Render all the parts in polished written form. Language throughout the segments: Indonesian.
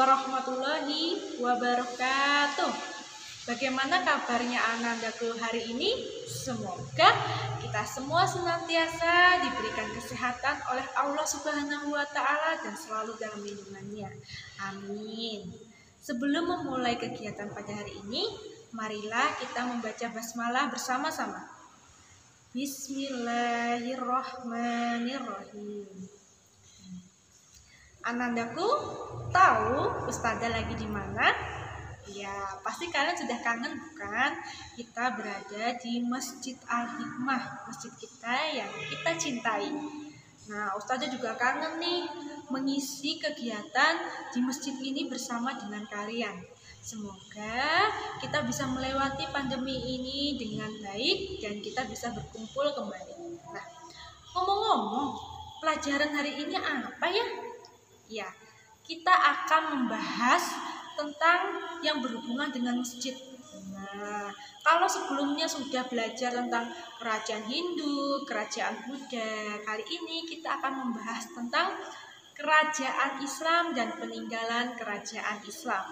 warahmatullahi wabarakatuh. Bagaimana kabarnya Anandaku hari ini? Semoga kita semua senantiasa diberikan kesehatan oleh Allah Subhanahu wa Ta'ala dan selalu dalam lindungannya. Amin. Sebelum memulai kegiatan pada hari ini, marilah kita membaca basmalah bersama-sama. Bismillahirrahmanirrahim. Anandaku, tahu Ustazah lagi di mana? Ya, pasti kalian sudah kangen bukan? Kita berada di Masjid Al-Hikmah, masjid kita yang kita cintai. Nah, Ustazah juga kangen nih mengisi kegiatan di masjid ini bersama dengan kalian. Semoga kita bisa melewati pandemi ini dengan baik dan kita bisa berkumpul kembali. Nah, ngomong-ngomong, pelajaran hari ini apa ya? Ya, kita akan membahas tentang yang berhubungan dengan masjid. Nah, kalau sebelumnya sudah belajar tentang kerajaan Hindu, kerajaan Buddha, kali ini kita akan membahas tentang kerajaan Islam dan peninggalan kerajaan Islam.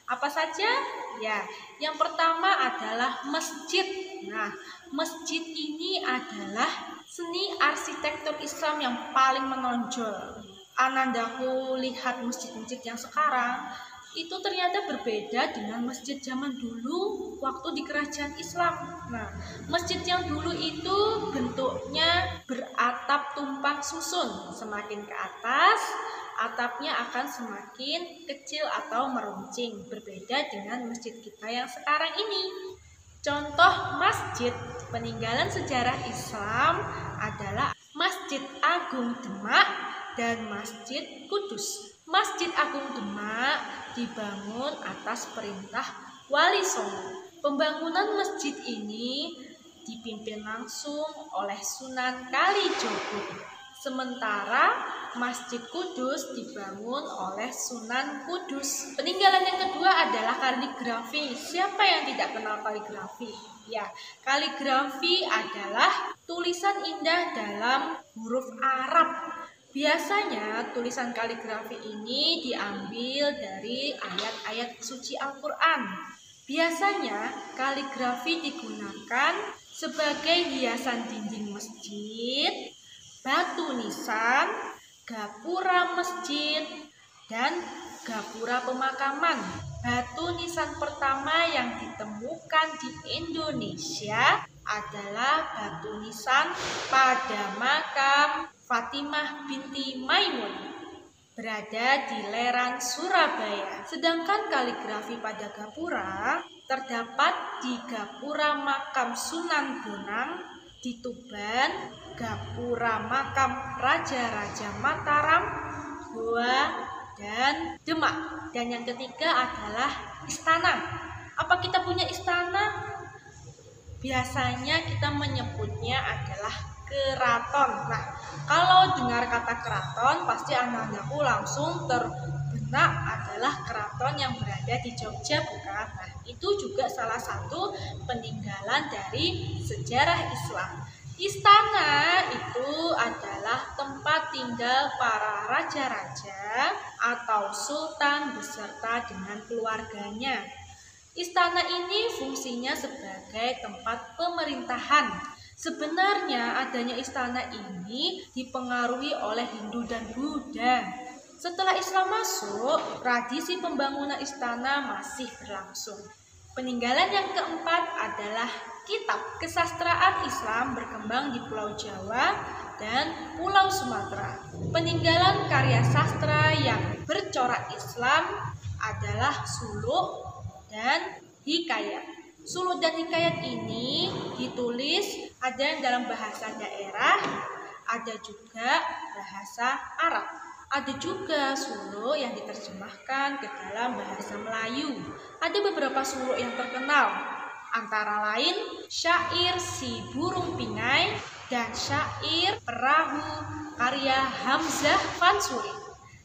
Apa saja? Ya, yang pertama adalah masjid. Nah, masjid ini adalah seni arsitektur Islam yang paling menonjol. Anandaku lihat masjid-masjid yang sekarang itu ternyata berbeda dengan masjid zaman dulu waktu di kerajaan Islam. Nah, masjid yang dulu itu bentuknya beratap tumpang susun. Semakin ke atas, atapnya akan semakin kecil atau meruncing. Berbeda dengan masjid kita yang sekarang ini. Contoh masjid peninggalan sejarah Islam adalah Masjid Agung Demak dan Masjid Kudus. Masjid Agung Demak dibangun atas perintah Wali Songo. Pembangunan masjid ini dipimpin langsung oleh Sunan Kalijogo. Sementara Masjid Kudus dibangun oleh Sunan Kudus. Peninggalan yang kedua adalah kaligrafi. Siapa yang tidak kenal kaligrafi? Ya, kaligrafi adalah tulisan indah dalam huruf Arab. Biasanya tulisan kaligrafi ini diambil dari ayat-ayat suci Al-Quran. Biasanya kaligrafi digunakan sebagai hiasan dinding masjid, batu nisan, gapura masjid, dan gapura pemakaman. Batu nisan pertama yang ditemukan di Indonesia adalah batu nisan pada makam Fatimah binti Maimun berada di Leran, Surabaya. Sedangkan kaligrafi pada gapura terdapat di gapura makam Sunan Bonang di Tuban, gapura makam Raja-Raja Mataram, Goa, dan Demak. Dan yang ketiga adalah istana. Apa kita punya istana? Biasanya kita menyebutnya adalah keraton. Nah, kalau dengar kata keraton, pasti anakku langsung terbenak adalah keraton yang berada di Jogja, bukan? Nah, itu juga salah satu peninggalan dari sejarah Islam. Istana itu adalah tempat tinggal para raja-raja atau sultan beserta dengan keluarganya. Istana ini fungsinya sebagai tempat pemerintahan. Sebenarnya adanya istana ini dipengaruhi oleh Hindu dan Buddha. Setelah Islam masuk, tradisi pembangunan istana masih berlangsung. Peninggalan yang keempat adalah kitab. Kesastraan Islam berkembang di Pulau Jawa dan Pulau Sumatera. Peninggalan karya sastra yang bercorak Islam adalah suluk dan hikayat. Suluk dan hikayat ini ditulis ada yang dalam bahasa daerah, ada juga bahasa Arab. Ada juga suluk yang diterjemahkan ke dalam bahasa Melayu. Ada beberapa suluk yang terkenal, antara lain syair Si Burung Pingai dan syair Perahu karya Hamzah Fansuri,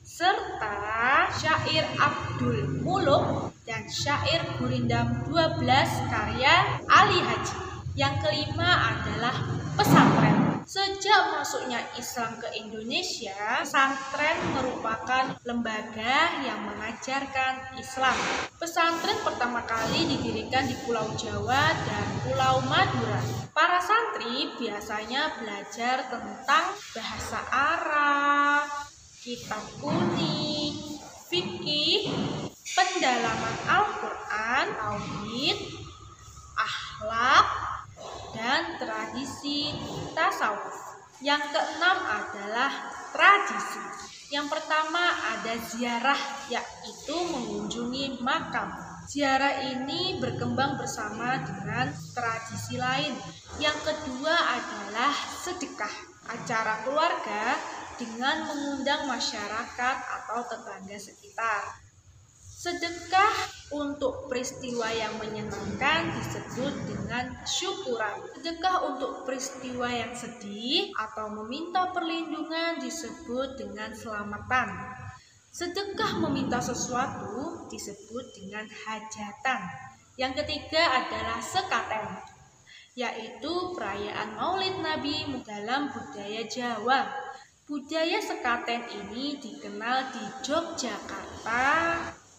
serta syair Abdul Muluk dan syair Gurindam 12 karya Ali Haji. Yang kelima adalah pesantren. Sejak masuknya Islam ke Indonesia, pesantren merupakan lembaga yang mengajarkan Islam. Pesantren pertama kali didirikan di Pulau Jawa dan Pulau Madura. Para santri biasanya belajar tentang bahasa Arab, kitab kuning, fikih, pendalaman Al-Quran, tauhid, akhlak, dan tradisi tasawuf. Yang keenam adalah tradisi. Yang pertama ada ziarah, yaitu mengunjungi makam. Ziarah ini berkembang bersama dengan tradisi lain. Yang kedua adalah sedekah, acara keluarga dengan mengundang masyarakat atau tetangga sekitar. Sedekah untuk peristiwa yang menyenangkan disebut dengan syukuran. Sedekah untuk peristiwa yang sedih atau meminta perlindungan disebut dengan selamatan. Sedekah meminta sesuatu disebut dengan hajatan. Yang ketiga adalah sekaten, yaitu perayaan Maulid Nabi dalam budaya Jawa. Budaya sekaten ini dikenal di Yogyakarta,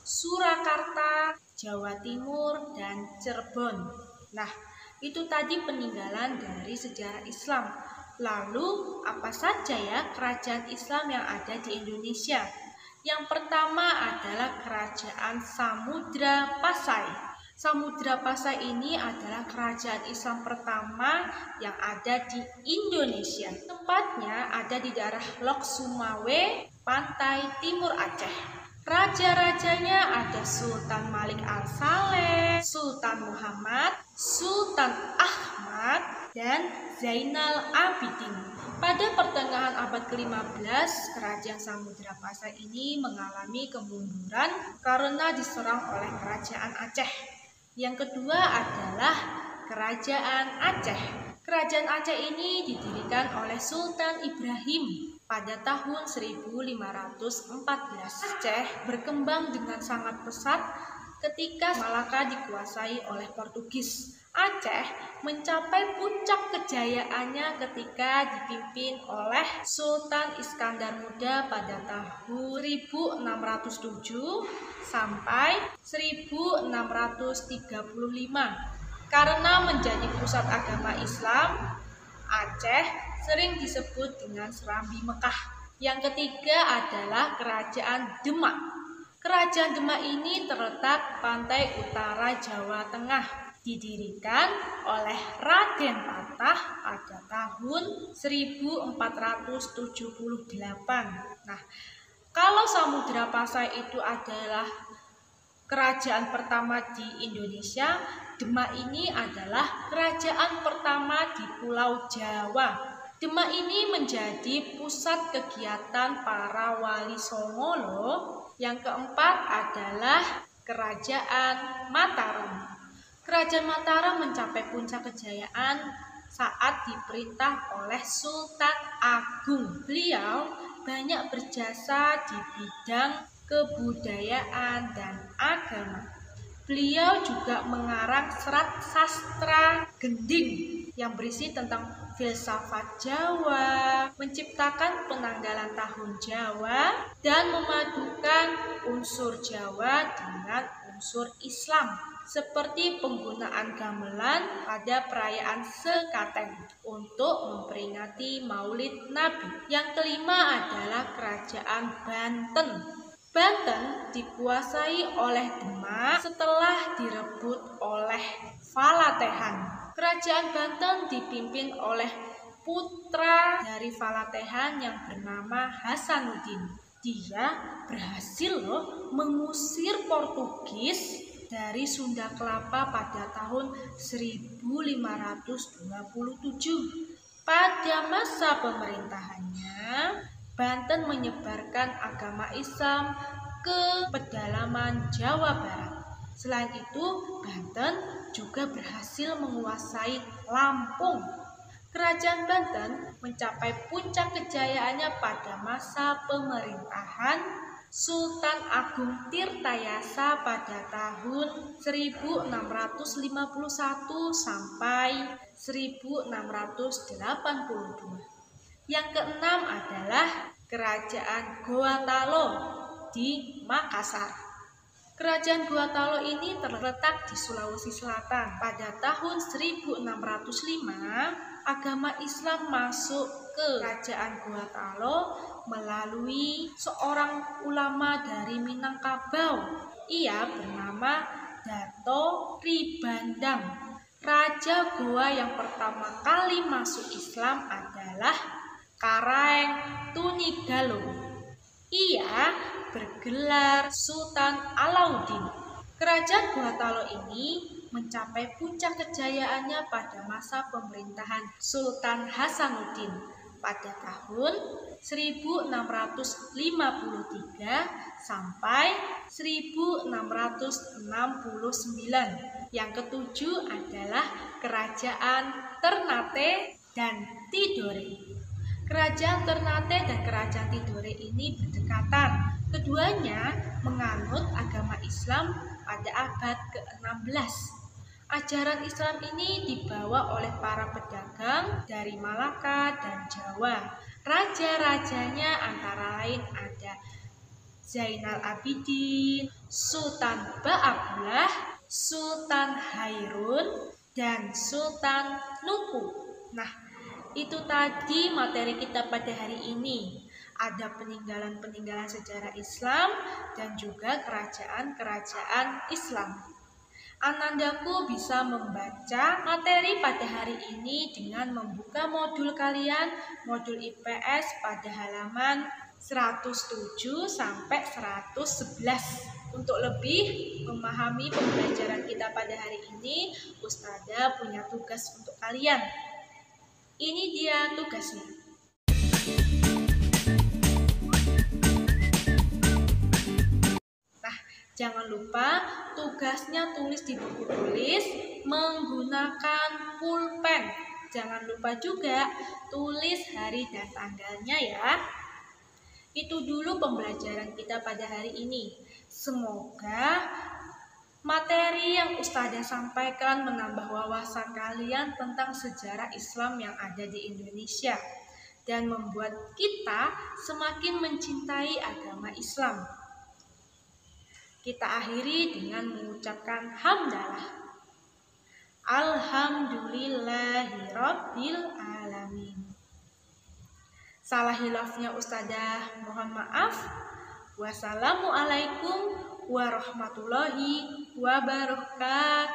Surakarta, Jawa Timur, dan Cirebon. Nah, itu tadi peninggalan dari sejarah Islam. Lalu, apa saja ya kerajaan Islam yang ada di Indonesia? Yang pertama adalah Kerajaan Samudra Pasai. Samudra Pasai ini adalah kerajaan Islam pertama yang ada di Indonesia. Tempatnya ada di daerah Lok Sumawe, pantai timur Aceh. Raja-rajanya ada Sultan Malik Al-Saleh, Sultan Muhammad, Sultan Ahmad, dan Zainal Abidin. Pada pertengahan abad ke-15, kerajaan Samudra Pasai ini mengalami kemunduran karena diserang oleh kerajaan Aceh. Yang kedua adalah Kerajaan Aceh. Kerajaan Aceh ini didirikan oleh Sultan Ibrahim pada tahun 1514. Aceh berkembang dengan sangat pesat ketika Malaka dikuasai oleh Portugis. Aceh mencapai puncak kejayaannya ketika dipimpin oleh Sultan Iskandar Muda pada tahun 1607 sampai 1635. Karena menjadi pusat agama Islam, Aceh sering disebut dengan Serambi Mekah. Yang ketiga adalah Kerajaan Demak. Kerajaan Demak ini terletak pantai utara Jawa Tengah. Didirikan oleh Raden Patah pada tahun 1478. Nah, kalau Samudra Pasai itu adalah kerajaan pertama di Indonesia, Demak ini adalah kerajaan pertama di Pulau Jawa. Demak ini menjadi pusat kegiatan para wali songo loh. Yang keempat adalah Kerajaan Mataram. Kerajaan Mataram mencapai puncak kejayaan saat diperintah oleh Sultan Agung. Beliau banyak berjasa di bidang kebudayaan dan agama. Beliau juga mengarang serat sastra gending yang berisi tentang filsafat Jawa, menciptakan penanggalan tahun Jawa, dan memadukan unsur Jawa dengan unsur Islam, seperti penggunaan gamelan pada perayaan sekaten untuk memperingati Maulid Nabi. Yang kelima adalah Kerajaan Banten. Banten dikuasai oleh Demak setelah direbut oleh Valatehan. Kerajaan Banten dipimpin oleh putra dari Valatehan yang bernama Hasanuddin. Dia berhasil mengusir Portugis dari Sunda Kelapa pada tahun 1527. Pada masa pemerintahannya, Banten menyebarkan agama Islam ke pedalaman Jawa Barat. Selain itu, Banten juga berhasil menguasai Lampung. Kerajaan Banten mencapai puncak kejayaannya pada masa pemerintahan Sultan Agung Tirtayasa pada tahun 1651 sampai 1682. Yang keenam adalah Kerajaan Goa Talo di Makassar. Kerajaan Goa Talo ini terletak di Sulawesi Selatan. Pada tahun 1605, agama Islam masuk ke Kerajaan Goa Talo melalui seorang ulama dari Minangkabau. Ia bernama Dato Ribandang. Raja Goa yang pertama kali masuk Islam adalah Karaeng Tunigalo. Ia bergelar Sultan Alauddin. Kerajaan Goa Talo ini mencapai puncak kejayaannya pada masa pemerintahan Sultan Hasanuddin pada tahun 1653 sampai 1669. Yang ketujuh adalah Kerajaan Ternate dan Tidore. Kerajaan Ternate dan Kerajaan Tidore ini berdekatan. Keduanya menganut agama Islam pada abad ke-16. Ajaran Islam ini dibawa oleh para pedagang dari Malaka dan Jawa. Raja-rajanya antara lain ada Zainal Abidin, Sultan Ba'ablah, Sultan Hairun, dan Sultan Nuku. Nah, itu tadi materi kita pada hari ini. Ada peninggalan-peninggalan sejarah Islam dan juga kerajaan-kerajaan Islam. Anandaku bisa membaca materi pada hari ini dengan membuka modul kalian, modul IPS pada halaman 107 sampai 111. Untuk lebih memahami pembelajaran kita pada hari ini, Ustazah punya tugas untuk kalian. Ini dia tugasnya. Nah, jangan lupa tugasnya tulis di buku tulis menggunakan pulpen. Jangan lupa juga tulis hari dan tanggalnya ya. Itu dulu pembelajaran kita pada hari ini. Semoga materi yang Ustazah sampaikan menambah wawasan kalian tentang sejarah Islam yang ada di Indonesia dan membuat kita semakin mencintai agama Islam. Kita akhiri dengan mengucapkan hamdalah. Alhamdulillahirabbil alamin. Salah hilafnya Ustazah mohon maaf. Wassalamualaikum warahmatullahi wabarakatuh.